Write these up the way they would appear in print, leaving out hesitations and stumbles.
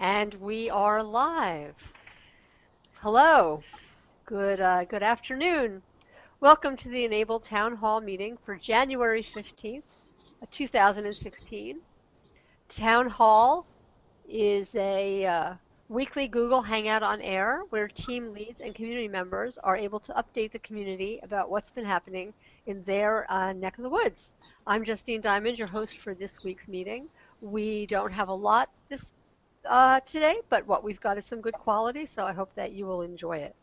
And we are live. Hello. Good afternoon. Welcome to the e-NABLE Town Hall meeting for January 15th, 2016. Town Hall is a weekly Google Hangout on air where team leads and community members are able to update the community about what's been happening in their neck of the woods. I'm Justine Diamond, your host for this week's meeting. We don't have a lot today, but what we've got is some good quality, so I hope that you will enjoy it.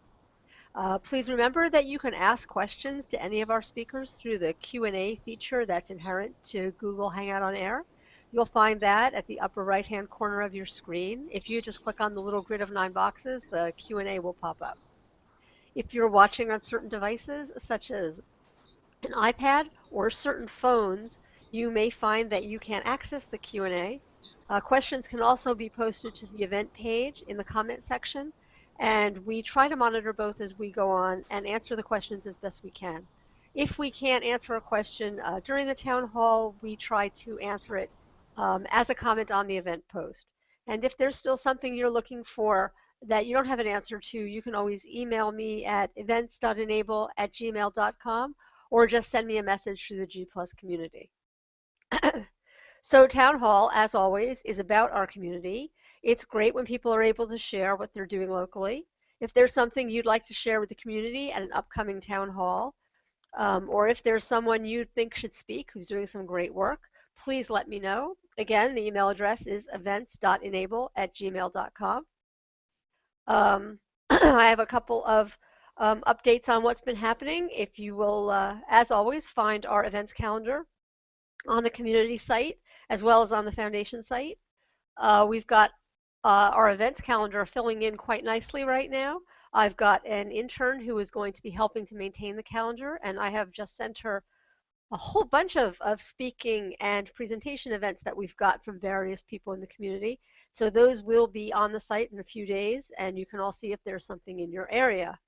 Please remember that you can ask questions to any of our speakers through the Q&A feature that's inherent to Google Hangout on Air. You'll find that at the upper right-hand corner of your screen. If you just click on the little grid of 9 boxes, the Q&A will pop up. If you're watching on certain devices, such as an iPad or certain phones, you may find that you can't access the Q&A. Questions can also be posted to the event page in the comment section, and we try to monitor both as we go on and answer the questions as best we can. If we can't answer a question during the town hall, we try to answer it as a comment on the event post. And if there's still something you're looking for that you don't have an answer to, you can always email me at events.enable@gmail.com or just send me a message through the G+ community. So Town Hall, as always, is about our community. It's great when people are able to share what they're doing locally. If there's something you'd like to share with the community at an upcoming town hall, or if there's someone you think should speak who's doing some great work, please let me know. Again, the email address is events.enable@gmail.com. I have a couple of updates on what's been happening. If you will, as always, find our events calendar on the community site as well as on the foundation site. We've got our events calendar filling in quite nicely right now. I've got an intern who is going to be helping to maintain the calendar, and I have just sent her a whole bunch of speaking and presentation events that we've got from various people in the community. So those will be on the site in a few days, and you can all see if there's something in your area.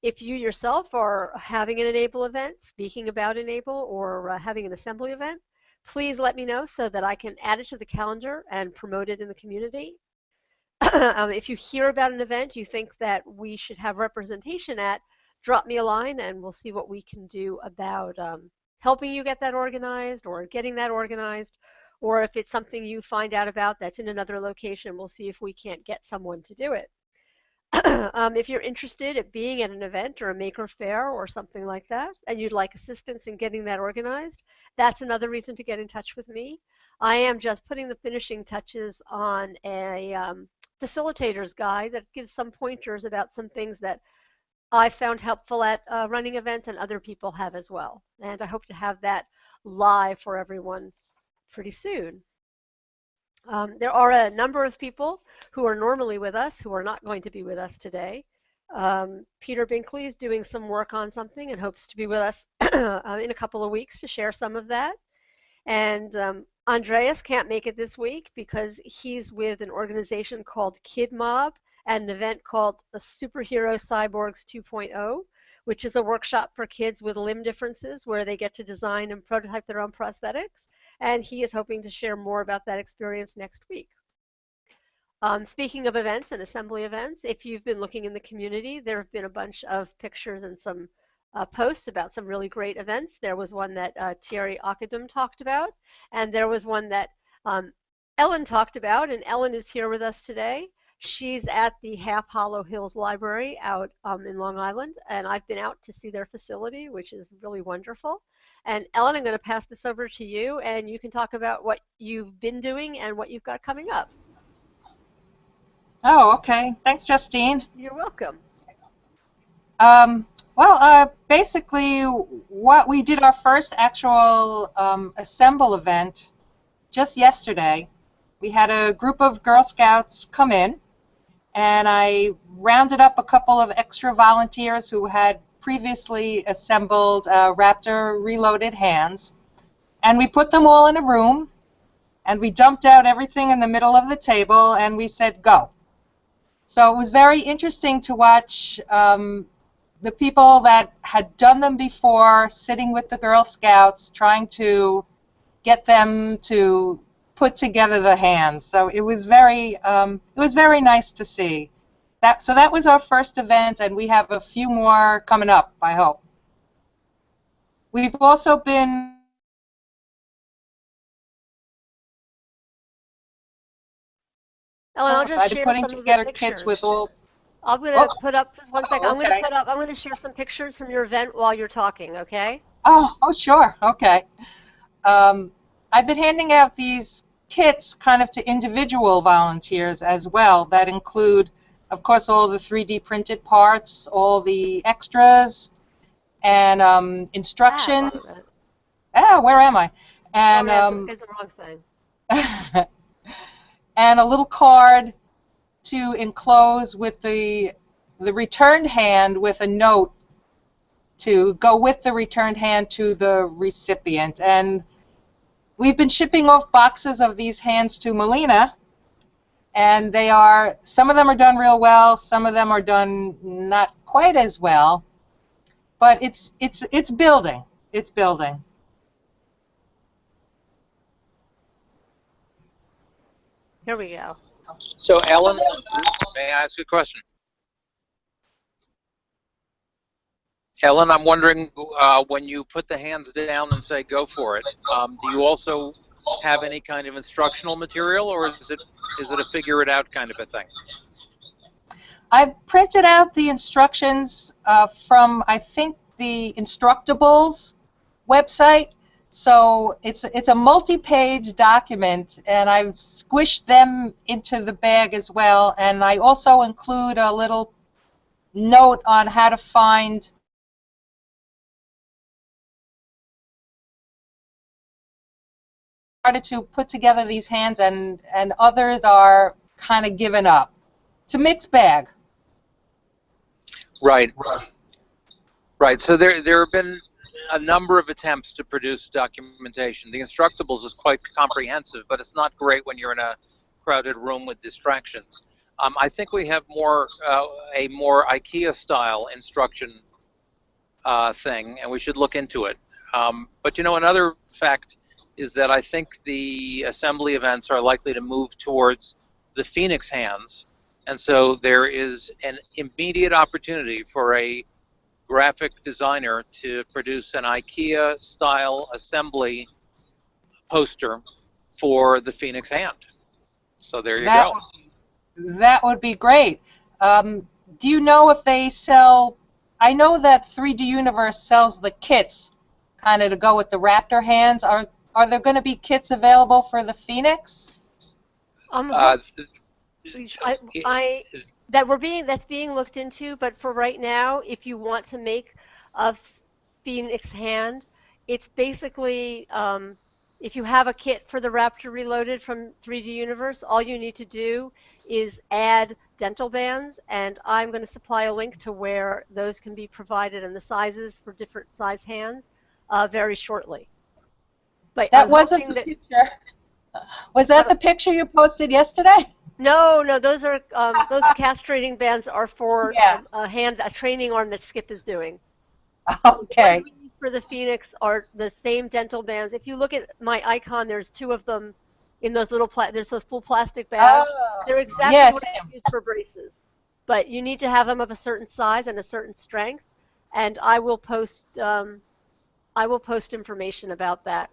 If you yourself are having an e-NABLE event, speaking about e-NABLE, or having an assembly event, please let me know so that I can add it to the calendar and promote it in the community. If you hear about an event you think that we should have representation at, drop me a line and we'll see what we can do about helping you get that organized or getting that organized. Or if it's something you find out about that's in another location, we'll see if we can't get someone to do it. If you're interested in being at an event or a maker fair or something like that, and you'd like assistance in getting that organized, that's another reason to get in touch with me. I am just putting the finishing touches on a facilitator's guide that gives some pointers about some things that I found helpful at running events and other people have as well. And I hope to have that live for everyone pretty soon. There are a number of people who are normally with us who are not going to be with us today. Peter Binkley is doing some work on something and hopes to be with us in a couple of weeks to share some of that. And Andreas can't make it this week because he's with an organization called Kid Mob at an event called the Superhero Cyborgs 2.0, which is a workshop for kids with limb differences where they get to design and prototype their own prosthetics. And he is hoping to share more about that experience next week. Speaking of events and assembly events, if you've been looking in the community, there have been a bunch of pictures and some posts about some really great events. There was one that Thierry Akadum talked about, and there was one that Ellen talked about, and Ellen is here with us today. She's at the Half Hollow Hills Library out in Long Island, and I've been out to see their facility, which is really wonderful. And Ellen, I'm going to pass this over to you, and you can talk about what you've been doing and what you've got coming up. Oh, okay. Thanks, Justine. You're welcome. Basically, what we did our first actual assemble event just yesterday. We had a group of Girl Scouts come in, and I rounded up a couple of extra volunteers who had previously assembled Raptor Reloaded hands, and we put them all in a room, and we dumped out everything in the middle of the table, and we said, go. So it was very interesting to watch the people that had done them before sitting with the Girl Scouts, trying to get them to put together the hands. So it was very nice to see. So that was our first event, and we have a few more coming up, I hope. We've also been Ellen, I'll just outside share putting some of the together kits with pictures. all. I'm going Oh, to put up, just one second, oh, okay. I'm going to share some pictures from your event while you're talking, okay? Oh, sure. Okay. Um, I've been handing out these kits kind of to individual volunteers as well that include, of course, all the 3D printed parts, all the extras, and Ah, instructions. wrong event. Where am I? Wrong And event, did the wrong thing. and a little card to enclose with the returned hand with a note to go with the returned hand to the recipient. And we've been shipping off boxes of these hands to Molina, and some of them are done real well, some of them are done not quite as well, but it's building. It's building. Here we go. So, Ellen, may I ask you a question? Ellen, I'm wondering, when you put the hands down and say go for it, do you also have any kind of instructional material, or is it a figure it out kind of a thing? I've printed out the instructions from, I think, the Instructables website. So it's a multi-page document, and I've squished them into the bag as well. And I also include a little note on how to find started to put together these hands, and others are kind of given up. It's a mixed bag. Right, right. So there have been a number of attempts to produce documentation. The Instructables is quite comprehensive, but it's not great when you're in a crowded room with distractions. I think we have a more IKEA-style instruction thing, and we should look into it. But another fact is that I think the assembly events are likely to move towards the Phoenix hands, and so there is an immediate opportunity for a graphic designer to produce an IKEA-style assembly poster for the Phoenix hand. So there you That go. that would be great. Do you know if they sell? I know that 3D Universe sells the kits, kind of to go with the Raptor hands. Are there going to be kits available for the Phoenix? Uh, I, I that's being looked into, but for right now, if you want to make a Phoenix hand, it's basically if you have a kit for the Raptor Reloaded from 3D Universe, all you need to do is add dental bands, and I'm going to supply a link to where those can be provided and the sizes for different size hands very shortly. But That I'm wasn't hoping the that picture. Was that the picture you posted yesterday? no, those are castrating bands are for Yeah. a training arm that Skip is doing. The ones Okay. we use for the Phoenix are the same dental bands. If you look at my icon, there's two of them in those there's those full plastic bags. Oh, They're exactly yeah, what Sam. you use for braces, but you need to have them of a certain size and a certain strength. And I will post information about that.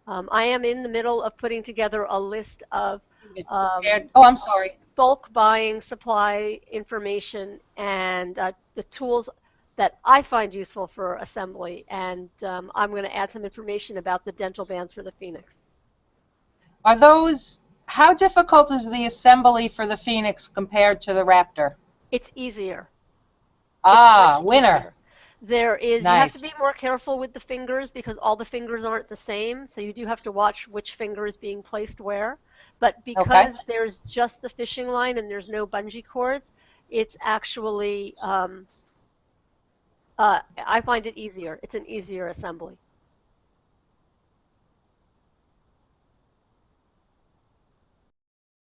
I am in the middle of putting together a list of Oh, I'm sorry. bulk buying supply information and the tools that I find useful for assembly. And I'm going to add some information about the dental bands for the Phoenix. How difficult is the assembly for the Phoenix compared to the Raptor? It's easier. It's Ah, much winner. easier. You have Nice. to be more careful with the fingers because all the fingers aren't the same. So you do have to watch which finger is being placed where. But Okay. because there's just the fishing line and there's no bungee cords, it's actually, I find it easier. It's an easier assembly.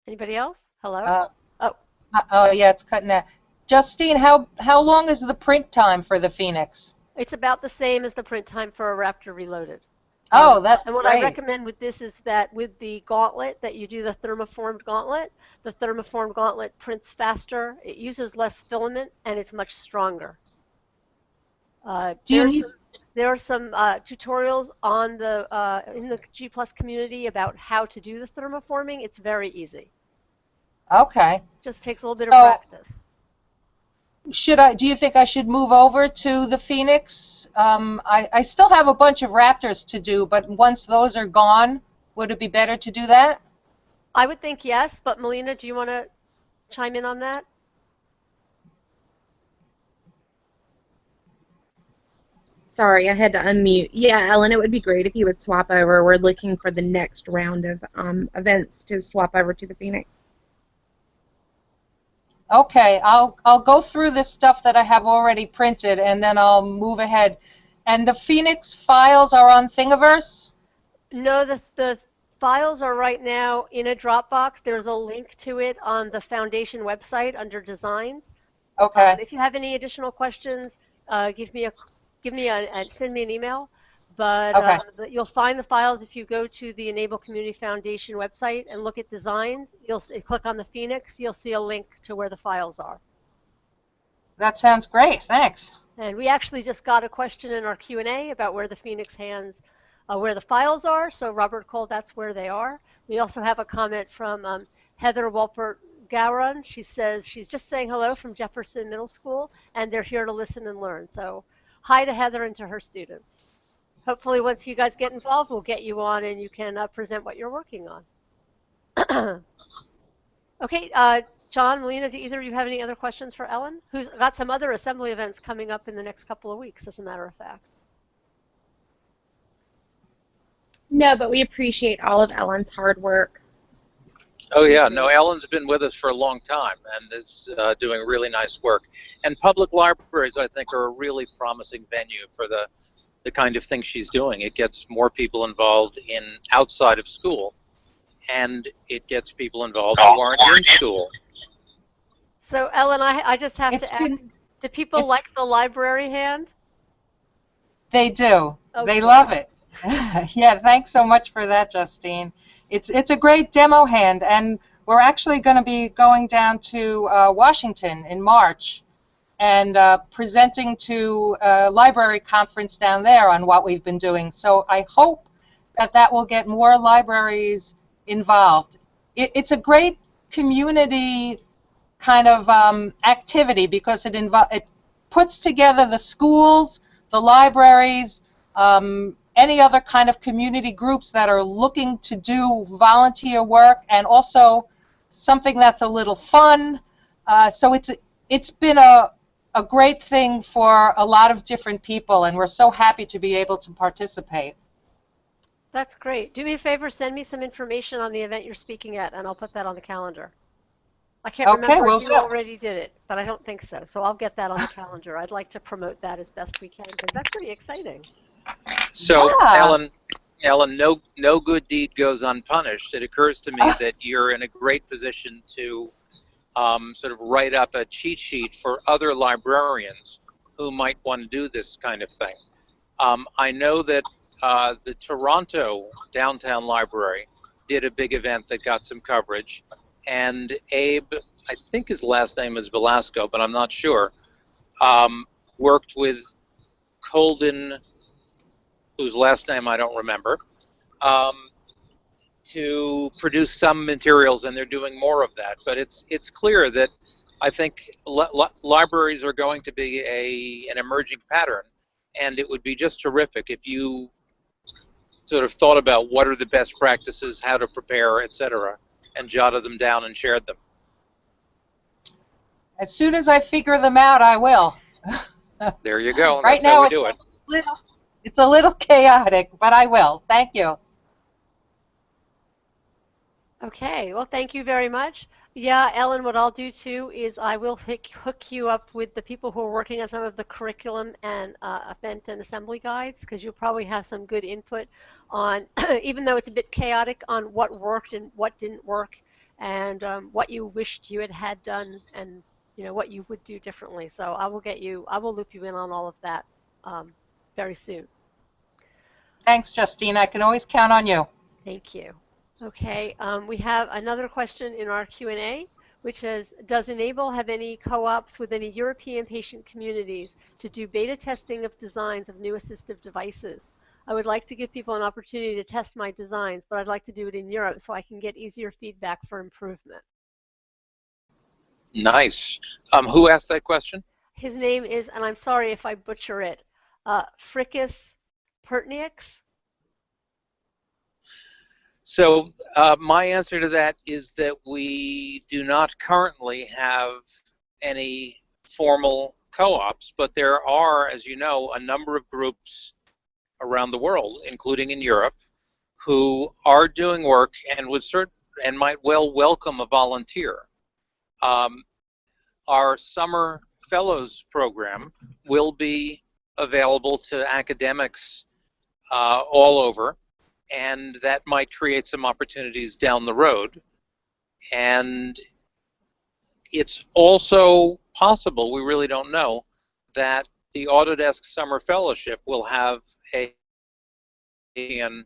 Anybody else? Hello? Uh, Oh, oh, yeah, it's cutting out. Justine, how long is the print time for the Phoenix? it's about the same as the print time for a Raptor Reloaded. Oh, that's And what I great. recommend with this is that with the gauntlet, that you do the thermoformed gauntlet prints faster, it uses less filament, and it's much stronger. Uh, Do you there's need? some, there are some tutorials on the in the G Plus community about how to do the thermoforming. It's very easy. Okay. Just takes a little bit of So practice. do you think I should move over to the Phoenix? I still have a bunch of Raptors to do, but once those are gone, would it be better to do that? I would think yes, but Melina, do you want to chime in on that? Sorry, I had to unmute. Yeah, Ellen, it would be great if you would swap over. We're looking for the next round of events to swap over to the Phoenix. Okay, I'll go through this stuff that I have already printed, and then I'll move ahead. And the Phoenix files are on Thingiverse? No, the files are right now in a Dropbox. There's a link to it on the foundation website under designs. Okay, If you have any additional questions, send me an email. But okay. you'll find the files if you go to the Enable Community Foundation website and look at designs. Click on the Phoenix. You'll see a link to where the files are. That sounds great. Thanks. And we actually just got a question in our Q&A about where the Phoenix hands, where the files are. So Robert Cole, that's where they are. We also have a comment from Heather Walpert Gowron. She says she's just saying hello from Jefferson Middle School, and they're here to listen and learn. So hi to Heather and to her students. Hopefully once you guys get involved, we'll get you on and you can present what you're working on. Okay, John, Melina, do either of you have any other questions for Ellen? Who's got some other assembly events coming up in the next couple of weeks, as a matter of fact. No, but we appreciate all of Ellen's hard work. Oh yeah, no, Ellen's been with us for a long time and is doing really nice work. And public libraries, I think, are a really promising venue for the kind of thing she's doing. It gets more people involved in outside of school, and it gets people involved who aren't in school. So, Ellen, I just have It's to ask, been, do people it's, like the library hand? they do. Oh, They good. love it. Yeah, thanks so much for that, Justine. It's a great demo hand, and we're actually going to be going down to Washington in March and presenting to a library conference down there on what we've been doing. So I hope that that will get more libraries involved. It's a great community kind of activity because it puts together the schools, the libraries, any other kind of community groups that are looking to do volunteer work, and also something that's a little fun. So it's been a great thing for a lot of different people, and we're so happy to be able to participate. That's great. Do me a favor, send me some information on the event you're speaking at, and I'll put that on the calendar. I can't Okay, remember if will you do. already did it, but I don't think so. So I'll get that on the calendar. I'd like to promote that as best we can because that's pretty exciting. So, Yeah. Ellen, no good deed goes unpunished. It occurs to me that you're in a great position to sort of write up a cheat sheet for other librarians who might want to do this kind of thing. I know that the Toronto Downtown Library did a big event that got some coverage, and Abe, I think his last name is Velasco, but I'm not sure, worked with Colden, whose last name I don't remember, to produce some materials, and they're doing more of that. But it's clear that I think libraries are going to be an emerging pattern, and it would be just terrific if you sort of thought about what are the best practices, how to prepare, etc., and jotted them down and shared them. As soon as I figure them out, I will. There you go. Right That's how now, we do it. it's a little chaotic, but I will. Thank you. Okay, well, thank you very much. Yeah, Ellen, what I'll do too is I will hook you up with the people who are working on some of the curriculum and event and assembly guides, because you'll probably have some good input on, even though it's a bit chaotic, on what worked and what didn't work, and what you wished you had done, and what you would do differently. So I will loop you in on all of that very soon. Thanks, Justine. I can always count on you. Thank you. Okay, we have another question in our Q&A, which is, does e-NABLE have any co-ops with any European patient communities to do beta testing of designs of new assistive devices? I would like to give people an opportunity to test my designs, but I'd like to do it in Europe so I can get easier feedback for improvement. Nice. Who asked that question? His name is, and I'm sorry if I butcher it, Frickus Pertnieks. So my answer to that is that we do not currently have any formal co-ops, but there are, as you know, a number of groups around the world, including in Europe, who are doing work and might well welcome a volunteer. Our summer fellows program will be available to academics all over, and that might create some opportunities down the road. And it's also possible, we really don't know, that the Autodesk Summer Fellowship will have an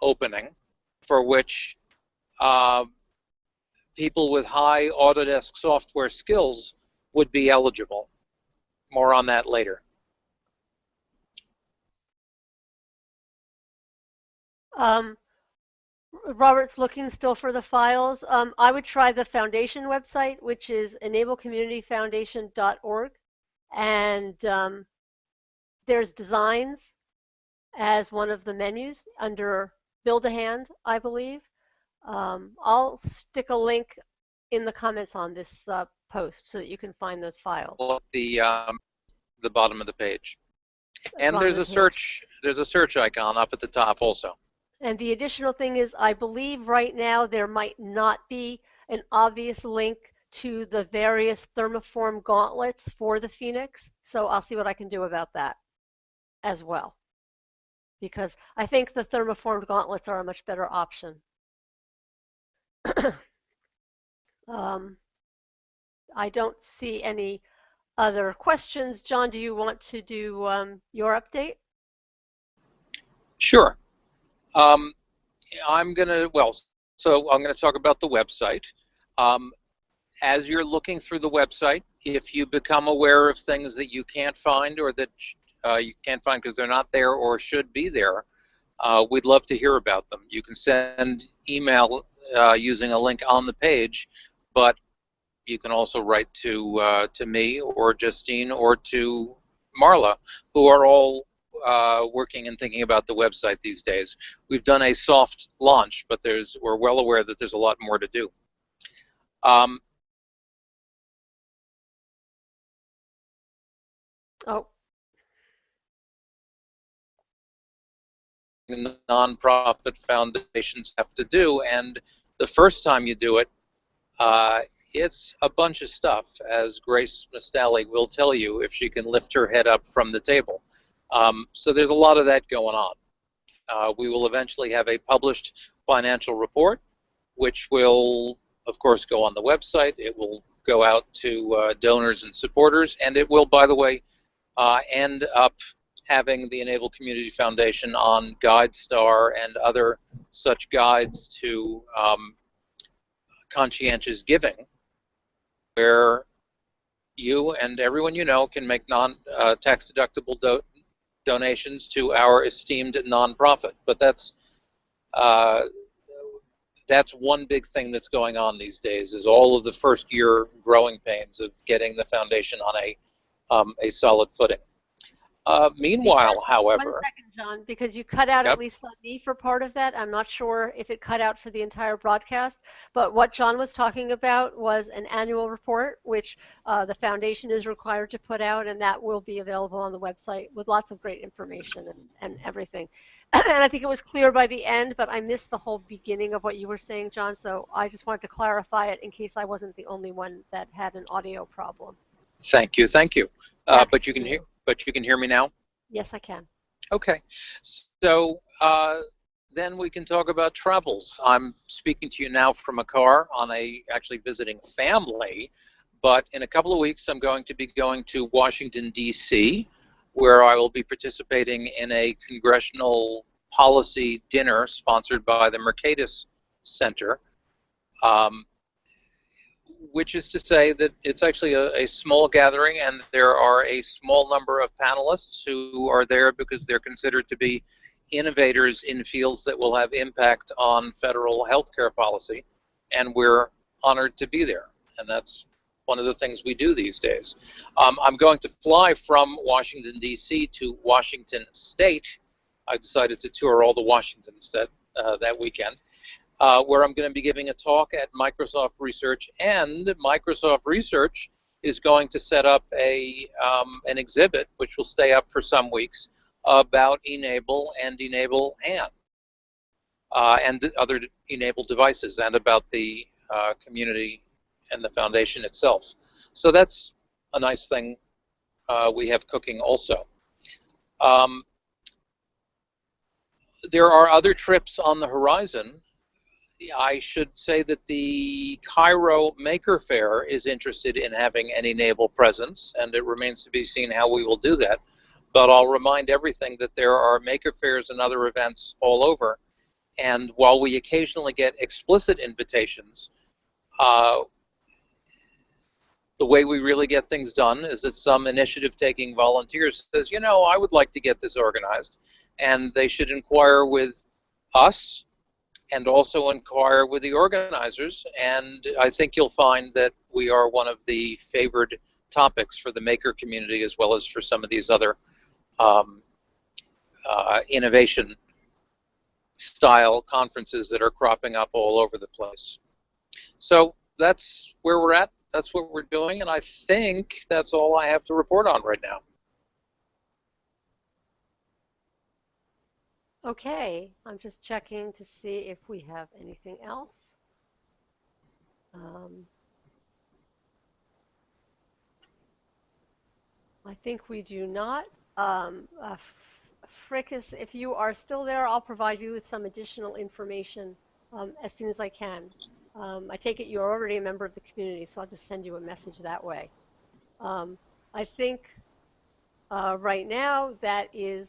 opening for which people with high Autodesk software skills would be eligible. More on that later. Robert's looking still for the files. I would try the foundation website, which is enablecommunityfoundation.org. And there's designs as one of the menus under Build a Hand, I believe. I'll stick a link in the comments on this post so that you can find those files. At the bottom of the page. And there's a search icon up at the top also. And the additional thing is, I believe right now there might not be an obvious link to the various thermoform gauntlets for the Phoenix. So I'll see what I can do about that as well. Because I think the thermoformed gauntlets are a much better option. I don't see any other questions. John, do you want to do your update? Sure. I'm going to talk about the website. As you're looking through the website, if you become aware of things that you can't find or that you can't find because they're not there or should be there, we'd love to hear about them. You can send email using a link on the page, but you can also write to me or Justine or to Marla, who are all working and thinking about the website these days. We've done a soft launch, but we're well aware that there's a lot more to do. Nonprofit foundations have to do, and the first time you do it, it's a bunch of stuff, as Grace Mastali will tell you if she can lift her head up from the table. So there's a lot of that going on. We will eventually have a published financial report, which will, of course, go on the website. It will go out to donors and supporters, and it will, by the way, end up having the e-NABLE Community Foundation on GuideStar and other such guides to conscientious giving, where you and everyone you know can make tax-deductible donations to our esteemed nonprofit. But that's one big thing that's going on these days, is all of the first-year growing pains of getting the foundation on a solid footing. Meanwhile, however... 1 second, John, because you cut out, Yep. at least on me, for part of that. I'm not sure if it cut out for the entire broadcast, but what John was talking about was an annual report, which the foundation is required to put out, and that will be available on the website with lots of great information and everything. And I think it was clear by the end, but I missed the whole beginning of what you were saying, John, so I just wanted to clarify it in case I wasn't the only one that had an audio problem. Thank you, thank you. Yeah. But you can hear me now? Yes, I can. Okay, so then we can talk about travels. I'm speaking to you now from a car on actually visiting family, but in a couple of weeks I'm going to be going to Washington, D.C., where I will be participating in a congressional policy dinner sponsored by the Mercatus Center, which is to say that it's actually a small gathering, and there are a small number of panelists who are there because they're considered to be innovators in fields that will have impact on federal healthcare policy, and we're honored to be there. And that's one of the things we do these days. I'm going to fly from Washington, D.C. to Washington State. I decided to tour all the Washington State that weekend, where I'm going to be giving a talk at Microsoft Research, and Microsoft Research is going to set up an exhibit, which will stay up for some weeks, about e-NABLE and e-NABLE hand, and other e-NABLE devices, and about the community and the foundation itself. So that's a nice thing we have cooking also. There are other trips on the horizon. I should say that the Cairo Maker Faire is interested in having an e-NABLE presence, and it remains to be seen how we will do that. But I'll remind everything that there are Maker Fairs and other events all over, and while we occasionally get explicit invitations, the way we really get things done is that some initiative-taking volunteer says, you know, I would like to get this organized, and they should inquire with us and also inquire with the organizers, and I think you'll find that we are one of the favored topics for the maker community, as well as for some of these other innovation style conferences that are cropping up all over the place. So that's where we're at, that's what we're doing, and I think that's all I have to report on right now. Okay, I'm just checking to see if we have anything else. I think we do not. Frickus, if you are still there, I'll provide you with some additional information as soon as I can. I take it you're already a member of the community, so I'll just send you a message that way. I think right now that is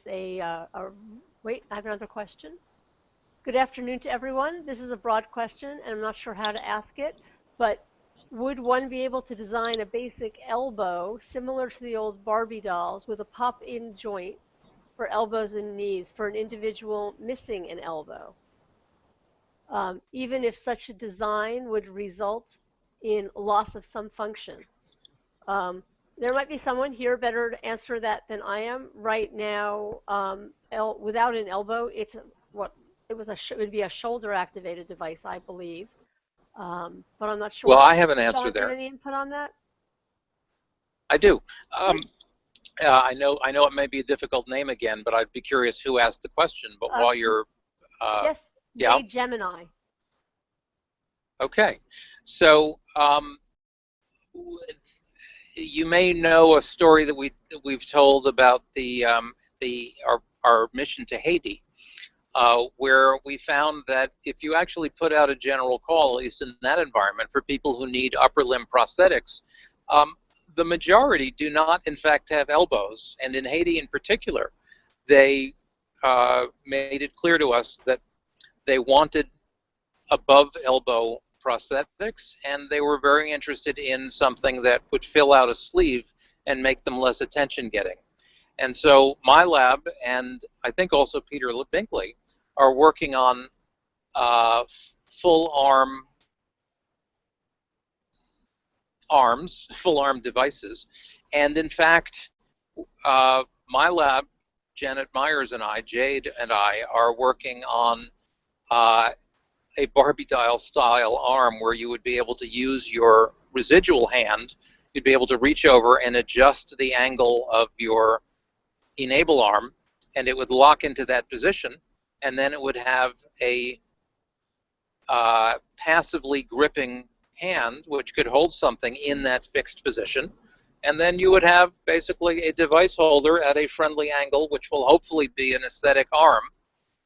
wait, I have another question. Good afternoon to everyone. This is a broad question, and I'm not sure how to ask it, but would one be able to design a basic elbow similar to the old Barbie dolls with a pop-in joint for elbows and knees for an individual missing an elbow? Even if such a design would result in loss of some function. There might be someone here better to answer that than I am. Right now, without an elbow, it would be a shoulder-activated device, I believe. But I'm not sure. Well, I have an answer Jonathan, there. any input on that? I do. I know it may be a difficult name again, but I'd be curious who asked the question. But while you're yes, yeah. Gemini. Okay, so you may know a story that we've told about our mission to Haiti, where we found that if you actually put out a general call, at least in that environment, for people who need upper limb prosthetics, the majority do not, in fact, have elbows. And in Haiti in particular, they made it clear to us that they wanted above elbow prosthetics, and they were very interested in something that would fill out a sleeve and make them less attention-getting. And so my lab, and I think also Peter Binkley, are working on full arm devices. And in fact, my lab, Janet Myers and I, Jade and I, are working on a Barbie doll style arm where you would be able to use your residual hand. You'd be able to reach over and adjust the angle of your e-NABLE arm, and it would lock into that position, and then it would have a passively gripping hand which could hold something in that fixed position, and then you would have basically a device holder at a friendly angle, which will hopefully be an aesthetic arm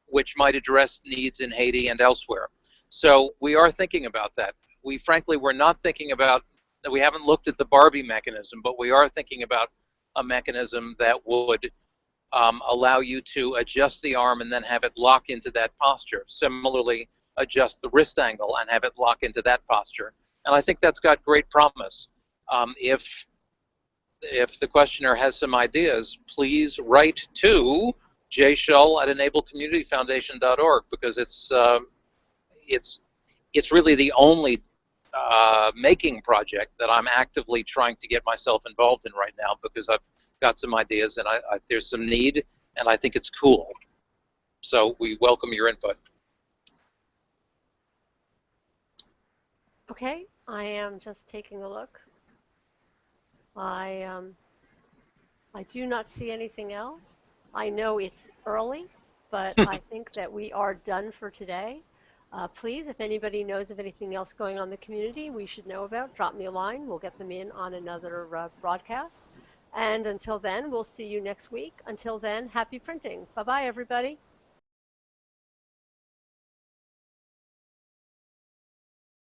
which might address needs in Haiti and elsewhere. So we are thinking about that. We frankly were not thinking about, we haven't looked at the Barbie mechanism, but we are thinking about a mechanism that would allow you to adjust the arm and then have it lock into that posture. Similarly, adjust the wrist angle and have it lock into that posture. And I think that's got great promise. If the questioner has some ideas, please write to jshull@enablecommunityfoundation.org, because it's really the only making project that I'm actively trying to get myself involved in right now, because I've got some ideas and there's some need, and I think it's cool. So we welcome your input. Okay, I am just taking a look. I do not see anything else. I know it's early, but I think that we are done for today. Please, if anybody knows of anything else going on in the community we should know about, drop me a line. We'll get them in on another broadcast. And until then, we'll see you next week. Until then, happy printing. Bye-bye, everybody.